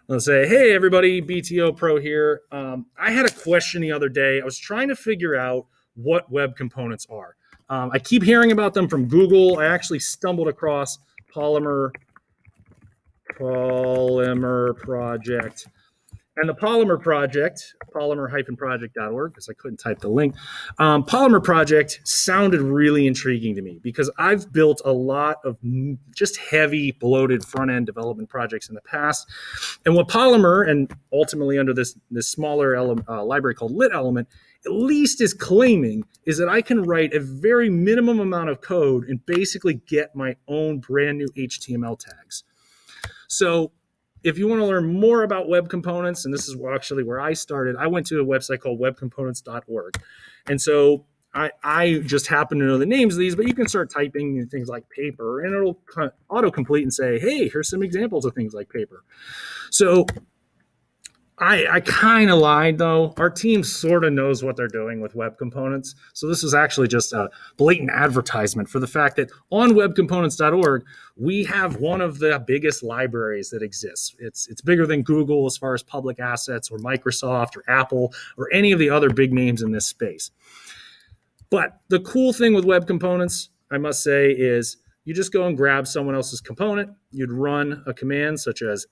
I'll say, hey, everybody, BTO Pro here. I had a question the other day. I was trying to figure out what web components are. I keep hearing about them from Google. I actually stumbled across Polymer Project. And the Polymer Project, polymer-project.org, because I couldn't type the link. Polymer Project sounded really intriguing to me because I've built a lot of just heavy, bloated front-end development projects in the past. And what Polymer, and ultimately under this smaller library called Lit Element, at least is claiming is that I can write a very minimum amount of code and basically get my own brand new HTML tags. So if you want to learn more about web components, and this is actually where I started, I went to a website called webcomponents.org. And so I just happen to know the names of these, but you can start typing things like paper, and it'll autocomplete and say, hey, here's some examples of things like paper. So I kind of lied, though. Our team sort of knows what they're doing with web components. So this is actually just a blatant advertisement for the fact that on webcomponents.org, we have one of the biggest libraries that exists. It's bigger than Google as far as public assets, or Microsoft or Apple or any of the other big names in this space. But the cool thing with web components, I must say, is you just go and grab someone else's component. You'd run a command such as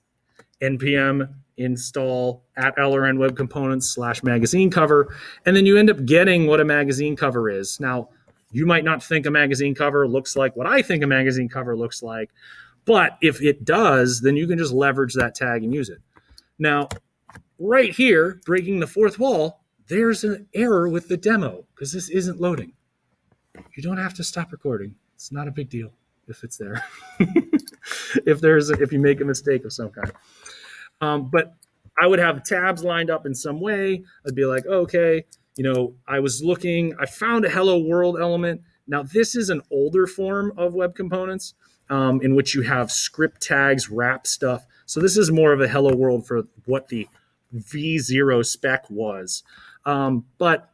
npm install @lrn web components /magazine cover, and then you end up getting what a magazine cover is. Now, you might not think a magazine cover looks like what I think a magazine cover looks like, but if it does, then you can just leverage that tag and use it. Now, right here, breaking the fourth wall, there's an error with the demo because this isn't loading. You don't have to stop recording. It's not a big deal if it's there. if you make a mistake of some kind. But I would have tabs lined up in some way. I'd be like, okay, I was looking, I found a hello world element. Now, this is an older form of web components in which you have script tags, wrap stuff. So this is more of a hello world for what the V0 spec was. But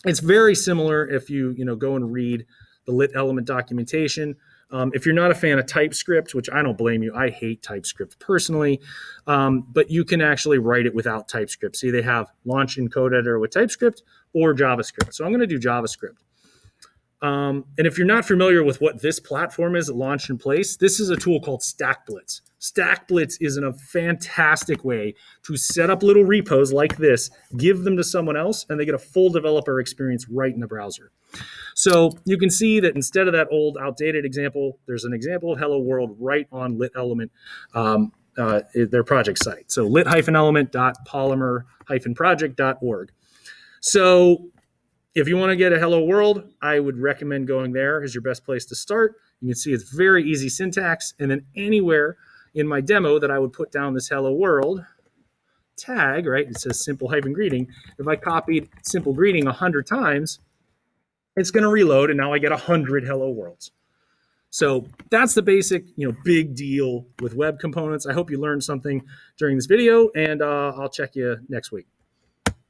it's very similar if you go and read the lit element documentation. If you're not a fan of TypeScript, which I don't blame you, I hate TypeScript personally, but you can actually write it without TypeScript. See, they have launch in code editor with TypeScript or JavaScript. So I'm going to do JavaScript. And if you're not familiar with what this platform is that launched in place, this is a tool called StackBlitz. StackBlitz is a fantastic way to set up little repos like this, give them to someone else, and they get a full developer experience right in the browser. So you can see that instead of that old outdated example, there's an example of Hello World right on Lit Element, their project site. So lit-element.polymer-project.org. So if you want to get a Hello World, I would recommend going there as your best place to start. You can see it's very easy syntax. And then anywhere in my demo that I would put down this Hello World tag, right? It says simple-greeting. If I copied simple greeting 100 times, it's going to reload, and now I get 100 Hello Worlds. So that's the basic, big deal with web components. I hope you learned something during this video, and I'll check you next week.